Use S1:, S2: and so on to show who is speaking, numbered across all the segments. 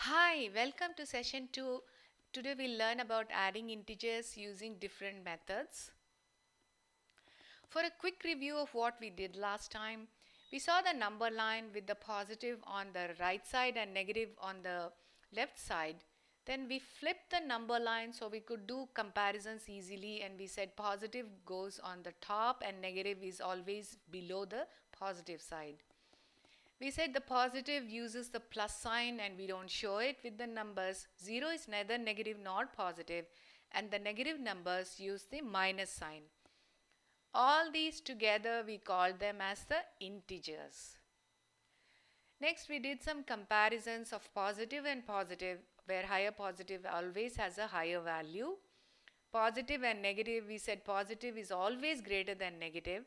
S1: Hi, welcome to session 2. Today we'll learn about adding integers using different methods. For a quick review of what we did last time, we saw the number line with the positive on the right side and negative on the left side. Then we flipped the number line so we could do comparisons easily, and we said positive goes on the top and negative is always below the positive side. We said the positive uses the plus sign and we don't show it with the numbers. 0 is neither negative nor positive, and the negative numbers use the minus sign. All these together we called them as the integers. Next we did some comparisons of positive and positive, where higher positive always has a higher value. Positive and negative, we said positive is always greater than negative.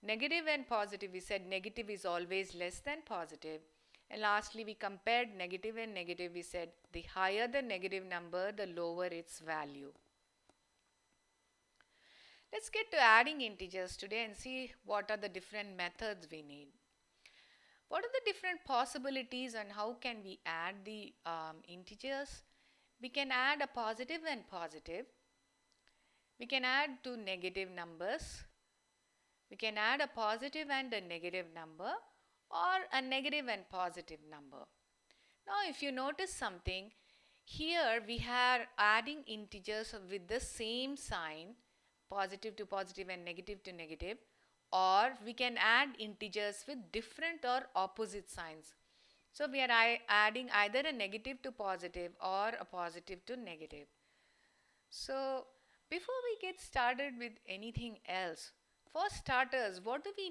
S1: Negative and positive, we said negative is always less than positive. And lastly, we compared negative and negative. We said the higher the negative number, the lower its value. Let's get to adding integers today and see what are the different methods we need. What are the different possibilities and how can we add the integers? We can add a positive and positive. We can add two negative numbers. We can add a positive and a negative number, or a negative and positive number. Now if you notice something, here we are adding integers with the same sign, positive to positive and negative to negative, or we can add integers with different or opposite signs. So we are adding either a negative to positive or a positive to negative. So before we get started with anything else, for starters, what do we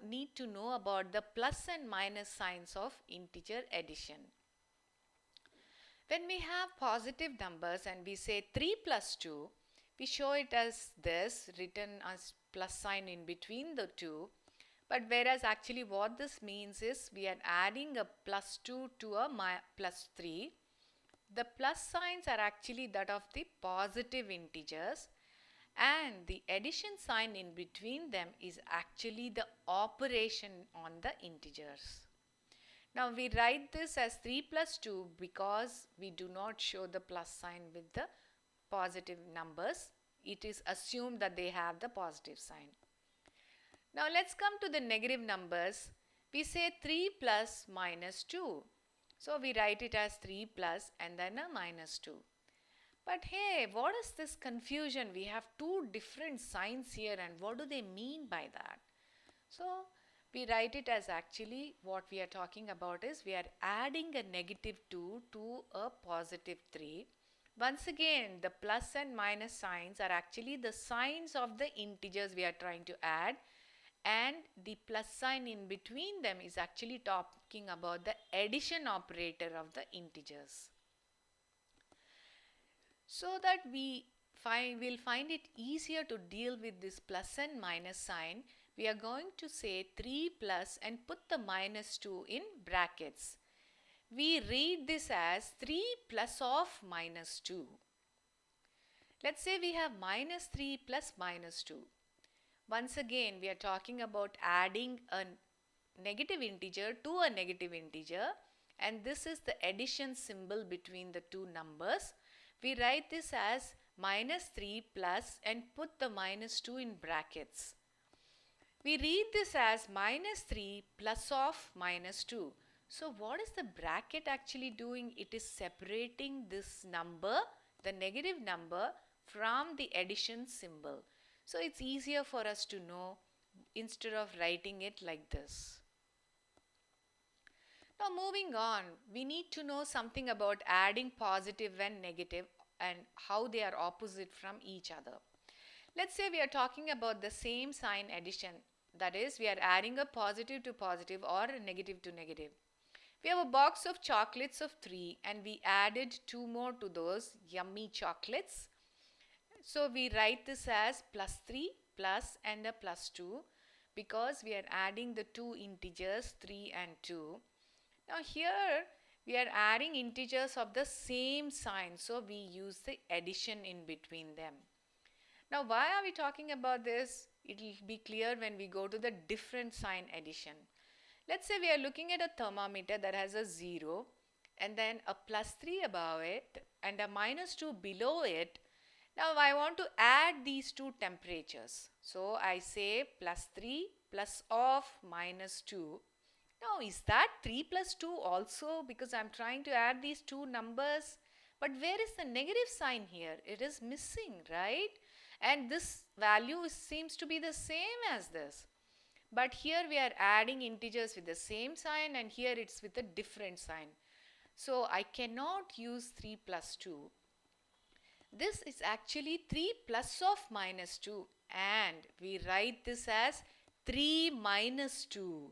S1: need to know about the plus and minus signs of integer addition? When we have positive numbers and we say 3 plus 2, we show it as this, written as plus sign in between the two. But whereas actually what this means is we are adding a plus 2 to a plus 3. The plus signs are actually that of the positive integers, and the addition sign in between them is actually the operation on the integers. Now we write this as 3 plus 2 because we do not show the plus sign with the positive numbers. It is assumed that they have the positive sign. Now let's come to the negative numbers. We say 3 plus minus 2. So we write it as 3 plus and then a minus 2. But hey, what is this confusion? We have two different signs here, and what do they mean by that? So we write it as actually what we are talking about is we are adding a negative 2 to a positive 3. Once again, the plus and minus signs are actually the signs of the integers we are trying to add, and the plus sign in between them is actually talking about the addition operator of the integers. So that we'll find it easier to deal with this plus and minus sign, we are going to say 3 plus and put the minus 2 in brackets. We read this as 3 plus of minus 2. Let's say we have minus 3 plus minus 2. Once again, we are talking about adding a negative integer to a negative integer, and this is the addition symbol between the two numbers. We write this as minus 3 plus and put the minus 2 in brackets. We read this as minus 3 plus of minus 2. So what is the bracket actually doing? It is separating this number, the negative number, from the addition symbol. So it's easier for us to know instead of writing it like this. Now moving on, we need to know something about adding positive and negative and how they are opposite from each other. Let's say we are talking about the same sign addition. That is, we are adding a positive to positive or a negative to negative. We have a box of chocolates of 3 and we added 2 more to those yummy chocolates. So we write this as plus 3 plus and a plus 2 because we are adding the two integers 3 and 2. Now here we are adding integers of the same sign, so we use the addition in between them. Now why are we talking about this? It will be clear when we go to the different sign addition. Let's say we are looking at a thermometer that has a 0 and then a plus 3 above it and a minus 2 below it. Now I want to add these two temperatures. So I say plus 3 plus of minus 2. Now is that 3 plus 2 also, because I'm trying to add these two numbers? But where is the negative sign here? It is missing, right? And this value seems to be the same as this. But here we are adding integers with the same sign, and here it's with a different sign. So I cannot use 3 plus 2. This is actually 3 plus of minus 2, and we write this as 3 minus 2.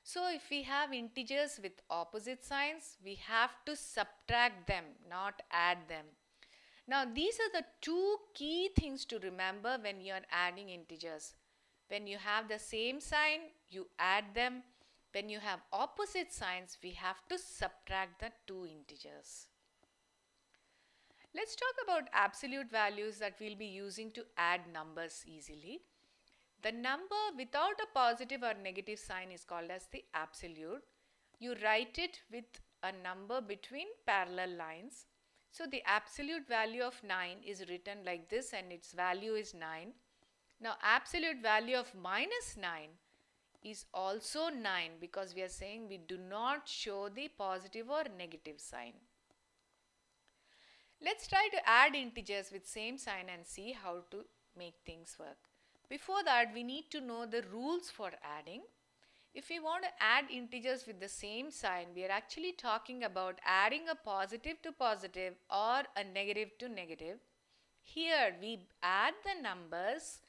S1: So if we have integers with opposite signs, we have to subtract them, not add them. Now these are the two key things to remember when you are adding integers. When you have the same sign, you add them. When you have opposite signs, we have to subtract the two integers. Let's talk about absolute values that we'll be using to add numbers easily. The number without a positive or negative sign is called as the absolute. You write it with a number between parallel lines. So the absolute value of 9 is written like this, and its value is 9. Now absolute value of minus 9 is also 9, because we are saying we do not show the positive or negative sign. Let's try to add integers with same sign and see how to make things work. Before that, we need to know the rules for adding. If we want to add integers with the same sign, we are actually talking about adding a positive to positive or a negative to negative. Here we add the numbers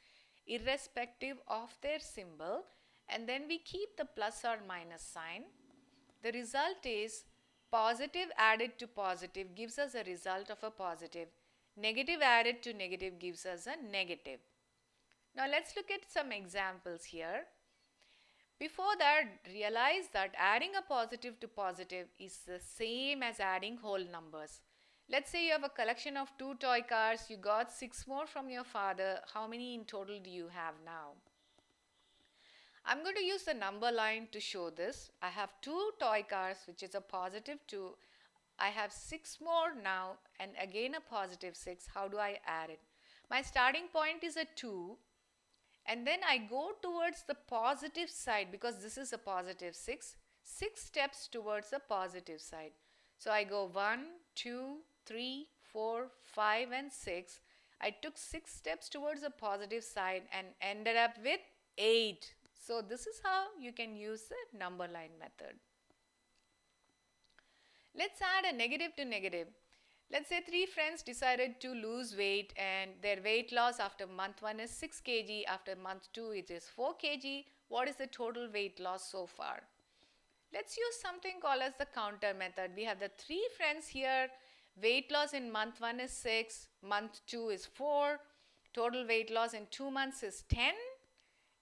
S1: irrespective of their symbol, and then we keep the plus or minus sign. The result is positive added to positive gives us a result of a positive. Negative added to negative gives us a negative. Now let's look at some examples here. Before that, realize that adding a positive to positive is the same as adding whole numbers. Let's say you have a collection of 2 toy cars, you got 6 more from your father. How many in total do you have now? I'm going to use the number line to show this. I have 2 toy cars, which is a positive 2. I have 6 more now, and again a positive 6. How do I add it? My starting point is a 2, and then I go towards the positive side, because this is a positive 6. 6 steps towards the positive side. So I go 1, 2, 3, 4, 5 and 6. I took 6 steps towards the positive side and ended up with 8. So this is how you can use the number line method. Let's add a negative to negative. Let's say 3 friends decided to lose weight, and their weight loss after month 1 is 6 kg, after month 2 it is 4 kg. What is the total weight loss so far? Let's use something called as the counter method. We have the 3 friends here. Weight loss in month 1 is 6, month 2 is 4. Total weight loss in 2 months is 10.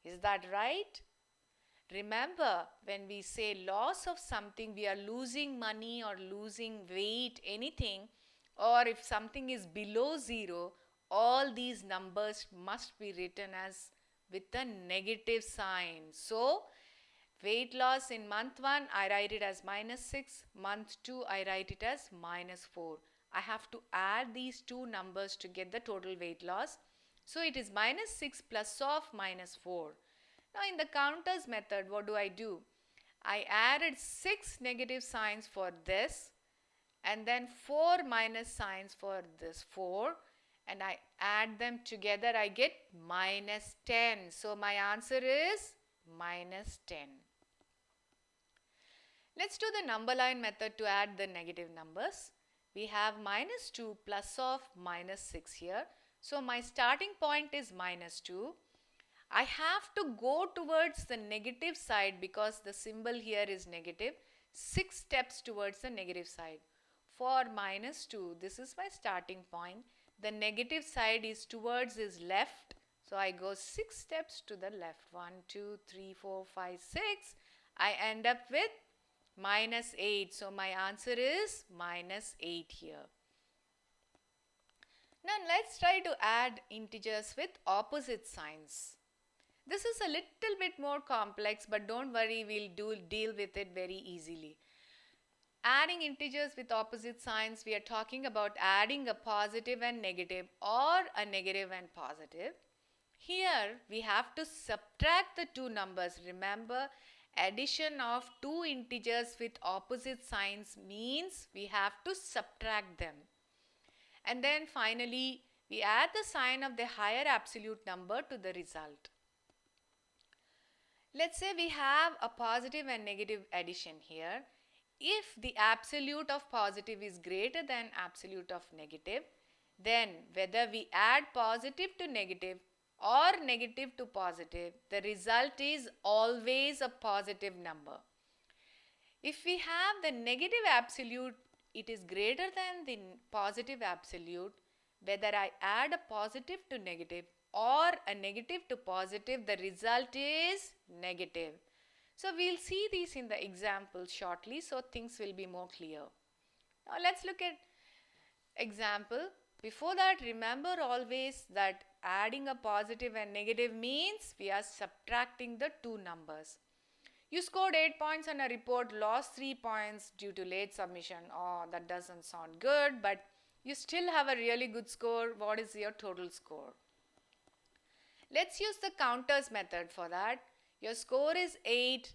S1: Is that right? Remember, when we say loss of something, we are losing money or losing weight, anything, or if something is below 0, all these numbers must be written as with a negative sign. So, weight loss in month 1, I write it as minus 6. Month 2, I write it as minus 4. I have to add these two numbers to get the total weight loss. So it is minus 6 plus of minus 4. Now in the counters method, what do? I added 6 negative signs for this, and then 4 minus signs for this 4, and I add them together, I get minus 10. So my answer is minus 10. Let's do the number line method to add the negative numbers. We have minus 2 plus of minus 6 here. So my starting point is minus 2. I have to go towards the negative side because the symbol here is negative. 6 steps towards the negative side. For minus 2, this is my starting point. The negative side is towards his left. So I go 6 steps to the left. 1, 2, 3, 4, 5, 6. I end up with minus 8. So my answer is minus 8 here. Now let's try to add integers with opposite signs. This is a little bit more complex, but don't worry, we'll deal with it very easily. Adding integers with opposite signs, we are talking about adding a positive and negative or a negative and positive. Here we have to subtract the two numbers. Remember, addition of two integers with opposite signs means we have to subtract them. And then finally, we add the sign of the higher absolute number to the result. Let's say we have a positive and negative addition here. If the absolute of positive is greater than absolute of negative, then whether we add positive to negative or negative to positive, the result is always a positive number. If we have the negative absolute, it is greater than the positive absolute, whether I add a positive to negative or a negative to positive, the result is negative. So we'll see these in the example shortly, so things will be more clear. Now let's look at example. Before that, remember always that adding a positive and negative means we are subtracting the two numbers. You scored 8 points on a report, lost 3 points due to late submission. Oh, that doesn't sound good, but you still have a really good score. What is your total score? Let's use the counters method for that. Your score is 8,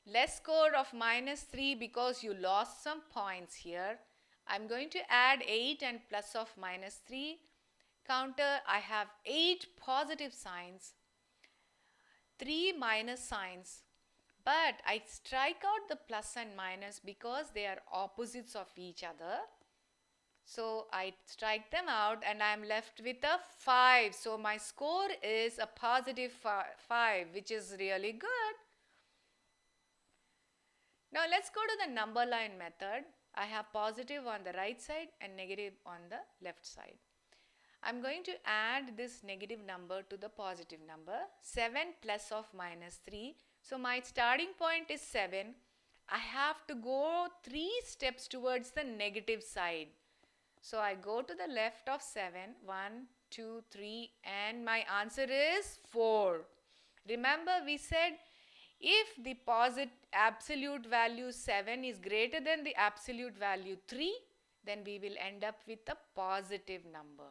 S1: less score of -3 because you lost some points here. I'm going to add 8 and plus of -3. Counter, I have 8 positive signs, 3 minus signs. But I strike out the plus and minus because they are opposites of each other. So I strike them out and I am left with a 5. So my score is a positive 5, which is really good. Now let's go to the number line method. I have positive on the right side and negative on the left side. I'm going to add this negative number to the positive number. 7 plus of -3. So my starting point is 7. I have to go 3 steps towards the negative side. So I go to the left of 7. 1, 2, 3 and my answer is 4. Remember we said if the absolute value 7 is greater than the absolute value 3, then we will end up with a positive number.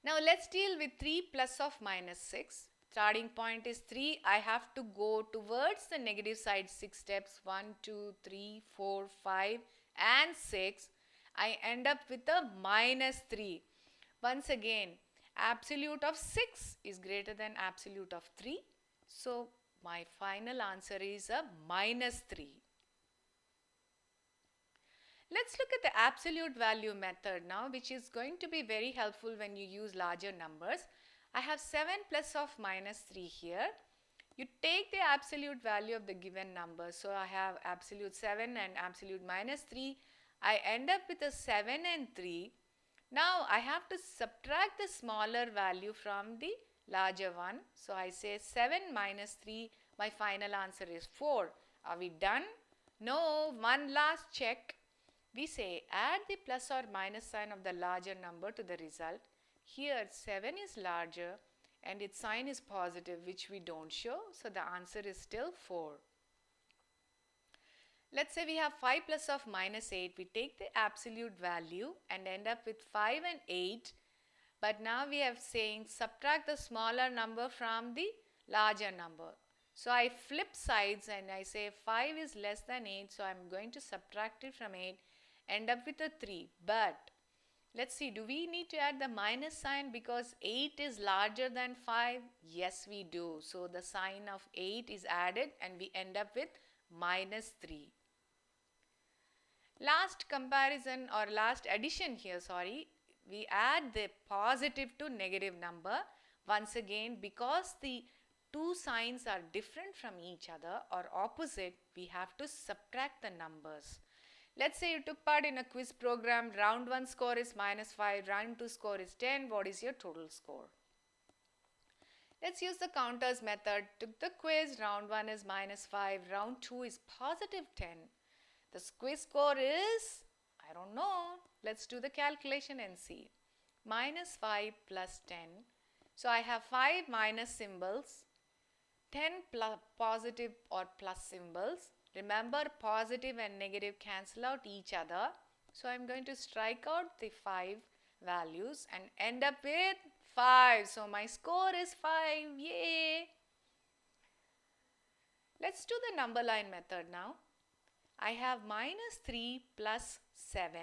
S1: Now let's deal with 3 plus of -6. Starting point is 3. I have to go towards the negative side 6 steps. 1, 2, 3, 4, 5 and 6. I end up with a -3. Once again, absolute of 6 is greater than absolute of 3. So my final answer is a -3. Let's look at the absolute value method now, which is going to be very helpful when you use larger numbers. I have 7 plus of -3 here. You take the absolute value of the given number. So I have absolute 7 and absolute -3. I end up with a 7 and 3. Now I have to subtract the smaller value from the larger one. So I say 7 minus 3. My final answer is 4. Are we done? No. One last check. We say add the plus or minus sign of the larger number to the result. Here 7 is larger and its sign is positive, which we don't show. So the answer is still 4. Let's say we have 5 plus of -8. We take the absolute value and end up with 5 and 8. But now we are saying subtract the smaller number from the larger number. So I flip sides and I say 5 is less than 8. So I'm going to subtract it from 8. End up with a 3. But let's see, do we need to add the minus sign because 8 is larger than 5? Yes, we do. So the sign of 8 is added and we end up with -3. Last comparison or last addition here, we add the positive to negative number. Once again, because the two signs are different from each other or opposite, we have to subtract the numbers. Let's say you took part in a quiz program. Round 1 score is -5. Round 2 score is 10. What is your total score? Let's use the counters method. Took the quiz. Round 1 is -5. Round 2 is +10. The quiz score is, I don't know. Let's do the calculation and see. -5 plus 10. So I have 5 minus symbols, 10 positive or plus symbols. Remember, positive and negative cancel out each other. So I'm going to strike out the 5 values and end up with 5. So my score is 5. Yay! Let's do the number line method now. I have minus 3 plus 7.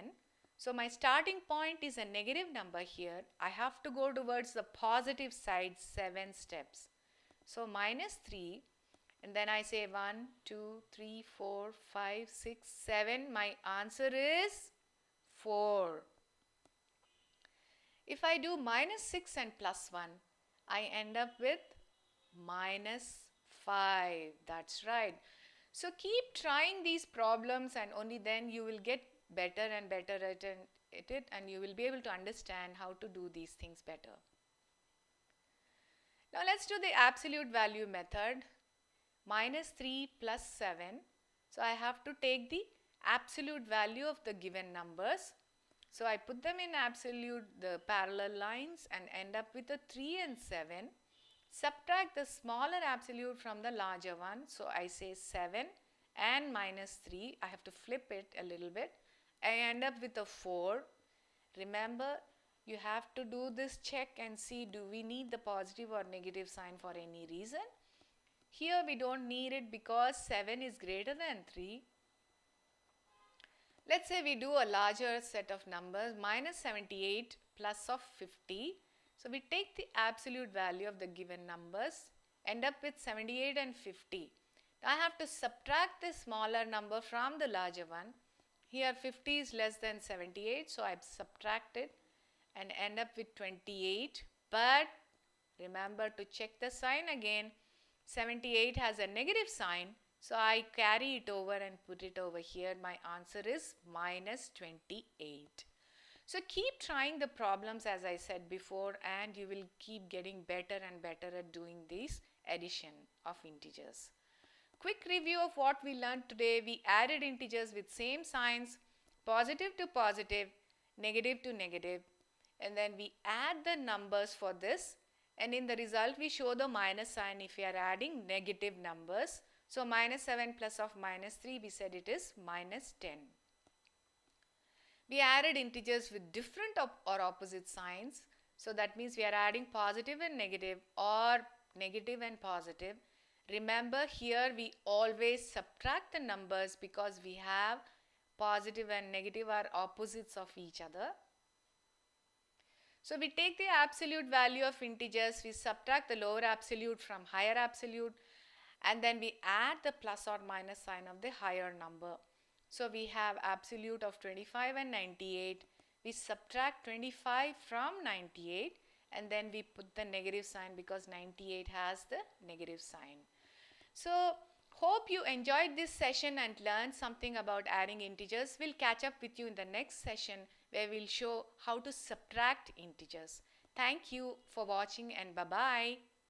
S1: So my starting point is a negative number here. I have to go towards the positive side 7 steps. So minus 3, and then I say 1, 2, 3, 4, 5, 6, 7. My answer is 4. If I do minus 6 and plus 1, I end up with minus 5. That's right. So keep trying these problems, and only then you will get better and better at it, and you will be able to understand how to do these things better. Now let's do the absolute value method. Minus 3 plus 7. So I have to take the absolute value of the given numbers. So I put them in absolute, the parallel lines, and end up with a 3 and 7. Subtract the smaller absolute from the larger one. So I say 7 and minus 3. I have to flip it a little bit. I end up with a 4. Remember, you have to do this check and see, do we need the positive or negative sign for any reason? Here we don't need it because 7 is greater than 3. Let's say we do a larger set of numbers, minus 78 plus of 50. So we take the absolute value of the given numbers, end up with 78 and 50. Now I have to subtract the smaller number from the larger one. Here 50 is less than 78, so I subtract it and end up with 28. But remember to check the sign again. 78 has a negative sign, so I carry it over and put it over here. My answer is minus 28. So keep trying the problems as I said before, and you will keep getting better and better at doing this addition of integers. Quick review of what we learned today. We added integers with same signs, positive to positive, negative to negative, and then we add the numbers for this, and in the result we show the minus sign if we are adding negative numbers. So minus 7 plus of minus 3, we said it is minus 10. We added integers with different or opposite signs. So that means we are adding positive and negative or negative and positive. Remember, here we always subtract the numbers because we have positive and negative are opposites of each other. So we take the absolute value of integers, we subtract the lower absolute from higher absolute, and then we add the plus or minus sign of the higher number. So we have absolute of 25 and 98. We subtract 25 from 98, and then we put the negative sign because 98 has the negative sign. So hope you enjoyed this session and learned something about adding integers. We'll catch up with you in the next session where we'll show how to subtract integers. Thank you for watching, and bye-bye.